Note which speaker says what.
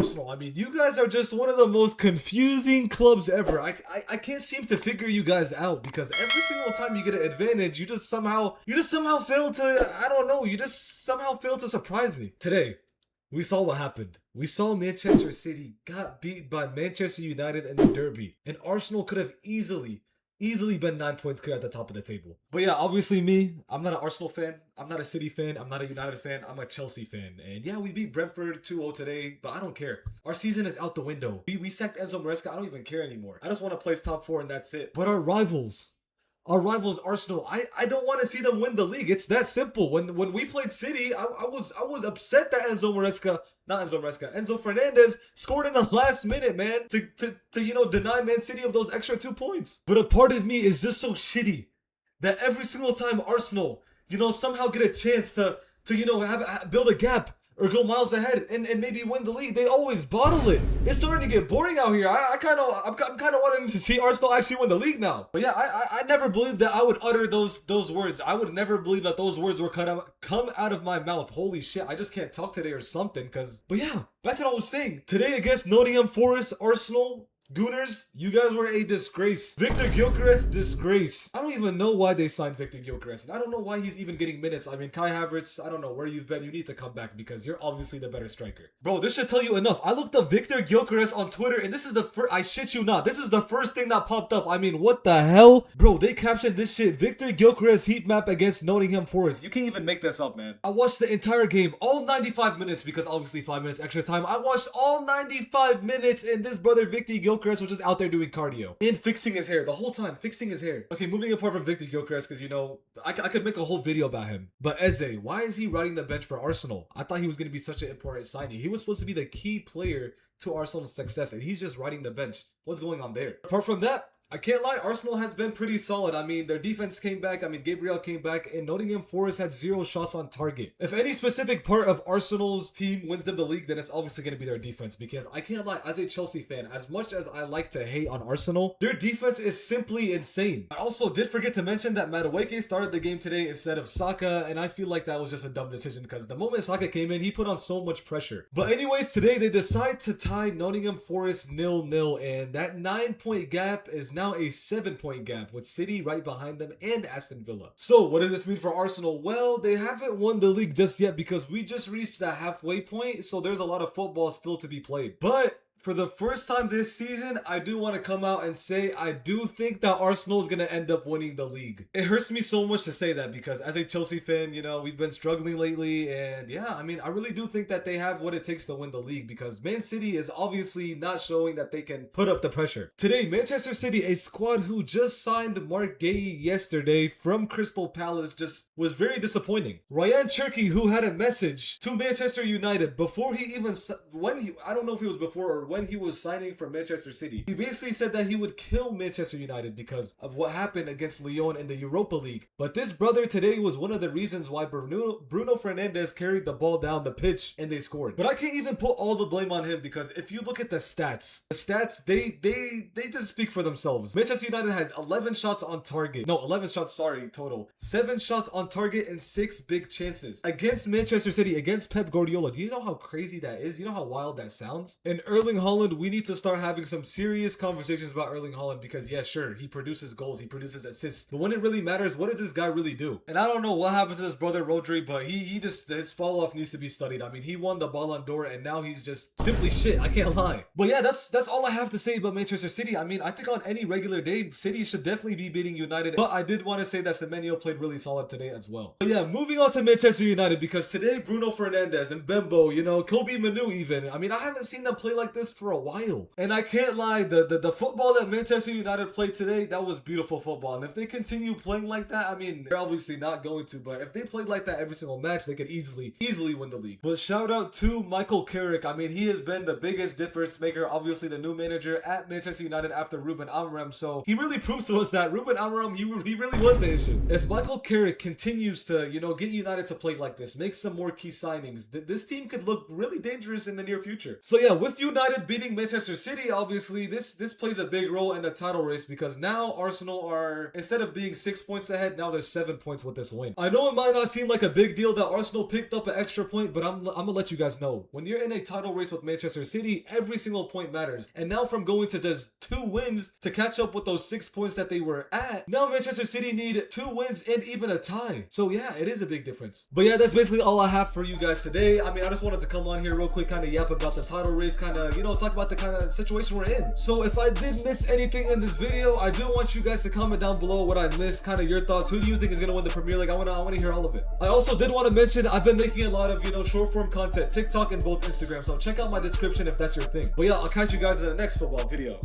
Speaker 1: Arsenal. I mean, you guys are just one of the most confusing clubs ever. I can't seem to figure you guys out because every single time you get an advantage, you just somehow fail to, I don't know, you just somehow fail to surprise me. Today, we saw what happened. We saw Manchester City got beat by Manchester United in the derby, and Arsenal could have easily been 9 points clear at the top of the table. But yeah, obviously me, I'm not an Arsenal fan, I'm not a City fan, I'm not a United fan, I'm a Chelsea fan. And yeah, we beat Brentford 2-0 today, but I don't care. Our season is out the window. We sacked Enzo Maresca, I don't even care anymore. I just want to place top 4 and that's it. But our rivals Arsenal, I don't want to see them win the league. It's that simple. When we played City, I was upset that Enzo Fernandez scored in the last minute, man, to deny Man City of those extra 2 points. But a part of me is just so shitty that every single time Arsenal, somehow get a chance to build a gap or go miles ahead and maybe win the league, they always bottle it. It's starting to get boring out here. I'm kind of wanting to see Arsenal actually win the league now. But yeah, I never believed that I would utter those words. I would never believe that those words would come out of my mouth. Holy shit, I just can't talk today or something. But yeah, back to what I was saying. Today against Nottingham Forest, Arsenal, Gooners, you guys were a disgrace. Victor Gyökeres, disgrace. I don't even know why they signed Victor Gyökeres, and I don't know why he's even getting minutes. I mean, Kai Havertz, I don't know where you've been. You need to come back because you're obviously the better striker. Bro, this should tell you enough. I looked up Victor Gyökeres on Twitter, and this is the first, I shit you not, this is the first thing that popped up. I mean, what the hell? Bro, they captioned this shit, Victor Gyökeres heat map against Nottingham Forest. You can't even make this up, man. I watched the entire game, all 95 minutes, because obviously 5 minutes extra time. I watched all 95 minutes, and this brother Victor Gyökeres was just out there doing cardio and fixing his hair the whole time, fixing his hair. Okay, moving apart from Victor Gyökeres, because I could make a whole video about him. But Eze, why is he riding the bench for Arsenal? I thought he was going to be such an important signing. He was supposed to be the key player to Arsenal's success, and he's just riding the bench. What's going on there? Apart from that, I can't lie, Arsenal has been pretty solid. I mean, their defense came back. I mean, Gabriel came back, and Nottingham Forest had 0 shots on target. If any specific part of Arsenal's team wins them the league, then it's obviously going to be their defense, because I can't lie, as a Chelsea fan, as much as I like to hate on Arsenal, their defense is simply insane. I also did forget to mention that Madueke started the game today instead of Saka, and I feel like that was just a dumb decision, because the moment Saka came in, he put on so much pressure. But anyways, today they decide to tie Nottingham Forest 0-0, and that 9-point gap is now a 7-point gap, with City right behind them and Aston Villa. So what does this mean for Arsenal? Well, they haven't won the league just yet because we just reached the halfway point, so there's a lot of football still to be played. But for the first time this season, I do want to come out and say I do think that Arsenal is going to end up winning the league. It hurts me so much to say that because as a Chelsea fan, we've been struggling lately, and yeah, I mean, I really do think that they have what it takes to win the league because Man City is obviously not showing that they can put up the pressure. Today, Manchester City, a squad who just signed Mark Guehi yesterday from Crystal Palace, just was very disappointing. Ryan Cherki, who had a message to Manchester United before he even, I don't know if it was before or when he was signing for Manchester City. He basically said that he would kill Manchester United because of what happened against Lyon in the Europa League. But this brother today was one of the reasons why Bruno Fernandes carried the ball down the pitch and they scored. But I can't even put all the blame on him because if you look at the stats, they just speak for themselves. Manchester United had 11 shots on target. No, 11 shots, sorry, total. 7 shots on target and 6 big chances. Against Manchester City, against Pep Guardiola. Do you know how crazy that is? You know how wild that sounds? And Erling Haaland, we need to start having some serious conversations about Erling Haaland because yeah, sure, he produces goals, he produces assists, but when it really matters, what does this guy really do? And I don't know what happened to this brother Rodri, but he just, his fall off needs to be studied. I mean, he won the Ballon d'Or and now he's just simply shit. I can't lie. But yeah, that's all I have to say about Manchester City. I mean, I think on any regular day, City should definitely be beating United, but I did want to say that Semenyo played really solid today as well. But yeah, moving on to Manchester United because today Bruno Fernandes and Bembo, Kobe Manu even, I mean, I haven't seen them play like this for a while. And I can't lie, the football that Manchester United played today, that was beautiful football. And if they continue playing like that, I mean, they're obviously not going to, but if they played like that every single match, they could easily win the league. But shout out to Michael Carrick. I mean, he has been the biggest difference maker, obviously the new manager at Manchester United after Ruben Amorim. So he really proves to us that Ruben Amorim, he really was the issue. If Michael Carrick continues to, get United to play like this, make some more key signings, this team could look really dangerous in the near future. So yeah, with United United beating Manchester City, obviously, this plays a big role in the title race because now Arsenal are, instead of being 6 points ahead, now they're 7 points with this win. I know it might not seem like a big deal that Arsenal picked up an extra point, but I'm gonna let you guys know. When you're in a title race with Manchester City, every single point matters. And now from going to just 2 wins to catch up with those 6 points that they were at, now Manchester City need 2 wins and even a tie. So yeah, it is a big difference. But yeah, that's basically all I have for you guys today. I mean, I just wanted to come on here real quick, kind of yap about the title race, kind of, you know, talk about the kind of situation we're in. So if I did miss anything in this video, I do want you guys to comment down below what I missed, kind of your thoughts. Who do you think is gonna win the Premier League? I wanna hear all of it. I also did want to mention I've been making a lot of, you know, short form content, TikTok and both Instagram. So check out my description if that's your thing. But yeah, I'll catch you guys in the next football video.